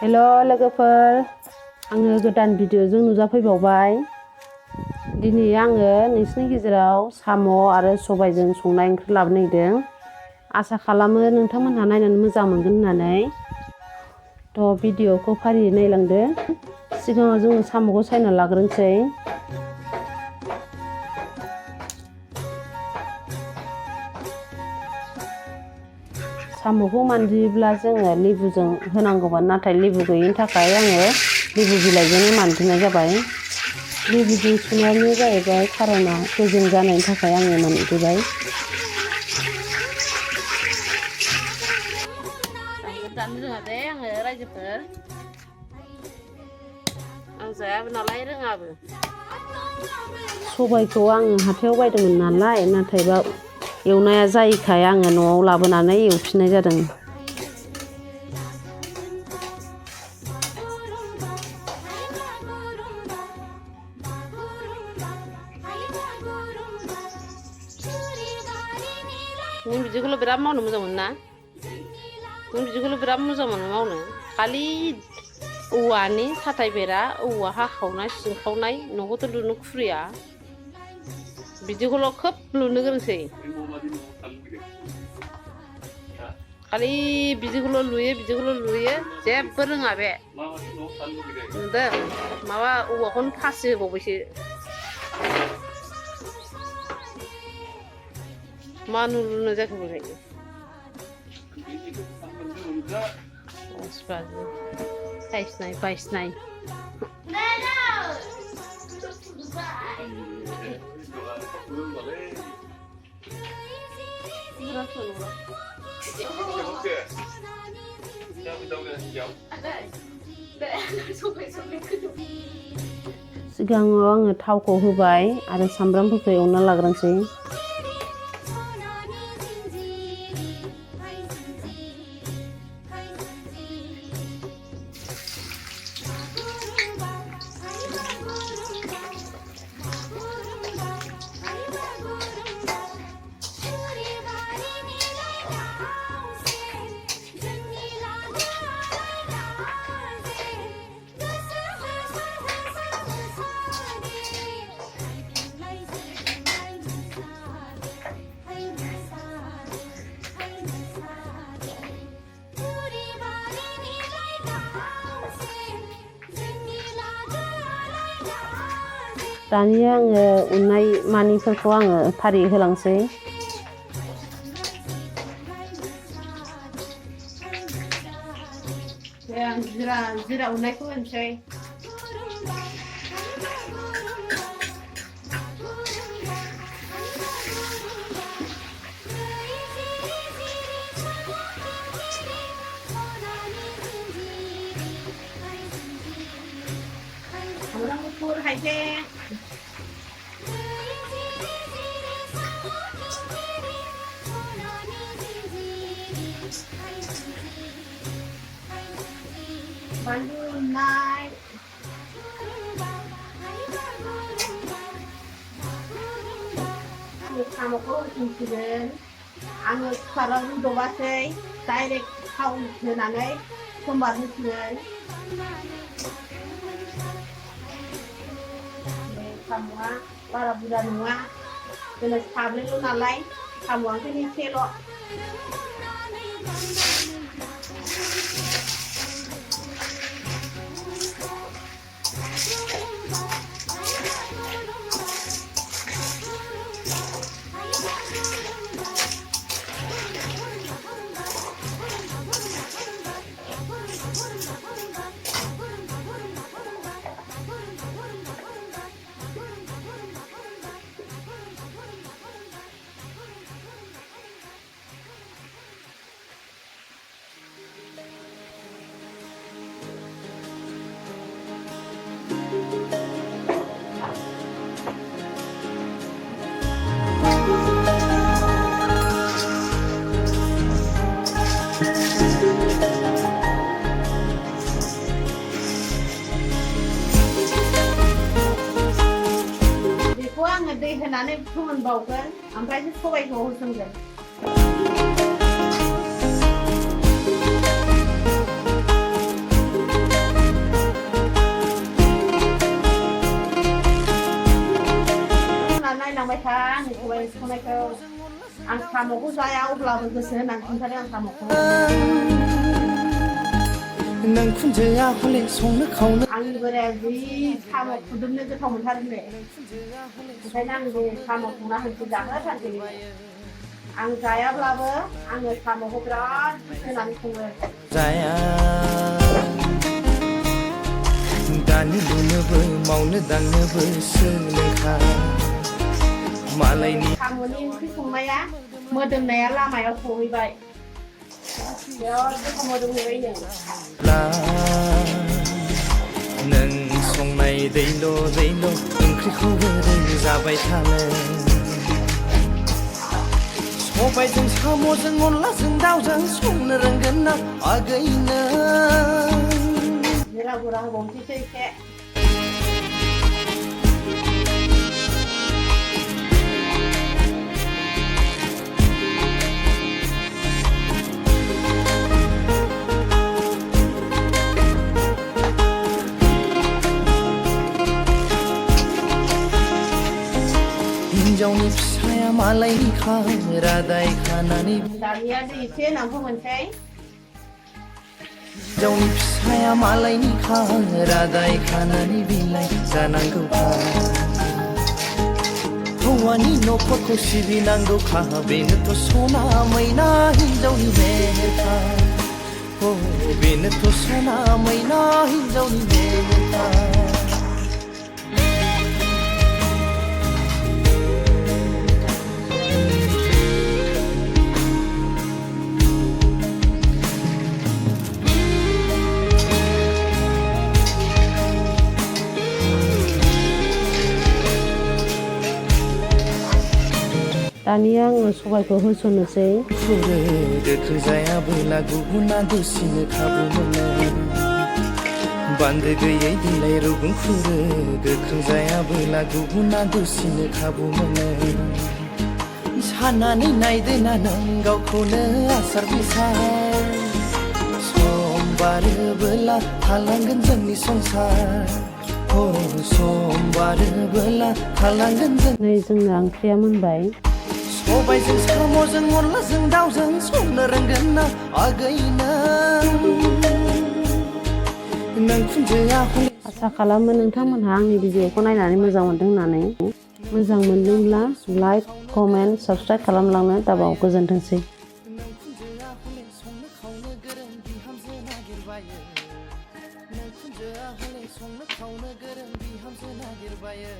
हेल' लोगोफोर, आङो गोदान भिडिअ'जों नुजाफैबावबाय। दिनै आङो नोंसिनि गेजेराव साम' आरो सबायजों संनाय ओंख्रि लाबोनो नागिरदों। आसा खालामो नोंथांमोनहा नायनानै मोजां मोनगोन होननानै। भिडिअ'खौ फारियै नायलांदो। सिगाङाव जोङो साम'खौ सायना लाग्रोनोसै। साम'खौ मानजियोब्ला जोङो लेबुजों होनांगौमोन, नाथाय लेबु गैयिनि थाखाय आङो लेबु बिलाइजोंनो मानजिनाय जाबाय। लेबुजों सुनायानो जाहैबाय खार'ना गोजों जानायनि थाखाय आङो मानजिबाय। दानो रोङा दे आङो रायजोफोर, आं जायाबो नालाय रोङाबो। सबायखौ आङो हाथायाव बायदोंमोन नालाय, नाथायबा एवनाया जायैखाय आङो न'आव लाबोनानै एवफिननाय जादों। नों बिदिखौल' बिराद मावनो मोजां मोनो ना? नों बिदिखौल' बिराद मोजां मोनो मावनो। खालि औवानि साथाय बेरा, औवा हाखावनाय सिंखावनाय, न'खौथ' लुनो खुरिया। बिदिखौल' खोब लुनो गोरोंसै। खालि बिदिखौल' लुयो, जेबो रोङा बे। नुदों? माबा औवाखौनो फासि होबावबायसो। मा न' लुनाय जाखो बेलाय? बायस नाय। सिगाङाव आङो थावखौ होबाय आरो सामब्रामफोरखौ एवना लाग्रोनोसै। दानिया आङो उननाय मानिफोरखौ आङो फारि होलांसै। आं जिरा उननायखौ होनोसै। सामब्राम गुफुर, हाइजें, बानलु उननाय, साम'खौ होसनसिगोन। आङो कुकाराव रुदबासै, डाइरेक्ट थाव होनानै समबार होसिगोन। साम'आ बारा बुरजा नङा, जोंना साब्रैल' नालाय, साम'आ ओंखायनो एसेल'। दै होनानै फोमोनबावगोन, ओमफ्रायसो सबायखौ होसनगोन। साम'खौ जाया अब्लाबो गोसो होनानै खिन्थादों आं साम'खौ। नों खुनजोआ हले संनो खावनो आंनि बोराया जि साम' फुदुंनो गोथाव मोनथारोनो। ओंखायनो आं बे साम' संना होनसै जाहोथारसै। आं जायाब्लाबो आङो साम'खौ बिराद गोसो होनानै सङो। जाया दानो लुनोबो मावनो दांनोबो सोलोंखा मालायनि साम'नि ओंख्रि संनाया मोदोमनाया लामायाव सहैबाय। बिराद गोथाव मोदोमहैबायनो। नों संनाय दैल' ओंख्रिखौ ओरै जाबाय थानो सबायजों साम'जों अनलाजों दाउजों संनो रोंगोन ना आगैनो जिरा गुरा होबावनोसै एसे। हिनजावनि फिसाया मालायनि रादाय खानानै दानिया दै एसे होनानै फोमोनसै। हिनजावनि फिसाया मालायनि रादाय खानानै बिलाइ जानांगौखा हौवानि न'खरखौ सिबिनांगौखा बेनोथ' सना मैना हिनजावनि मेहेरखा बेनोथ' सना मैना हिनजावनि मेहेरखा दानिया आङो सबायखौ होसननोसै। गोख्रों जायाबोला गुबुना दुसिनो खाबु मोनो बान्दो गैयै बिलाइ रुगुं खुरो गोख्रों जायाबोला गुबुना दुसिनो खाबु मोनो साननानै नायदो ना नों गावखौनो आसार बिसार सम बारोबोला थालांगोन जोंनि संसार सम बारोबोला थालांगोन जों। नै जोंना ओंख्रिया मोनबाय। सबायजों साम'जों अनलाजों दाउजों संनो रोंगोन ना आगैनो नों खुनजोआ हले आसा खालामो नोंथांमोनहा आंनि भिडिअखौ नायनानै मोजां मोनदों होननानै। मोजां मोनदोंब्ला लाइक कमेन्ट साबस्क्राइब खालामलांनो दाबाव। गोजोनथोंसै। नों खुनजोआ हले संनो खावनो गोरों बिहामजो नागिरबायो नों खुनजोआ हले संनो खावनो गोरों बिहामजो नागिरबायो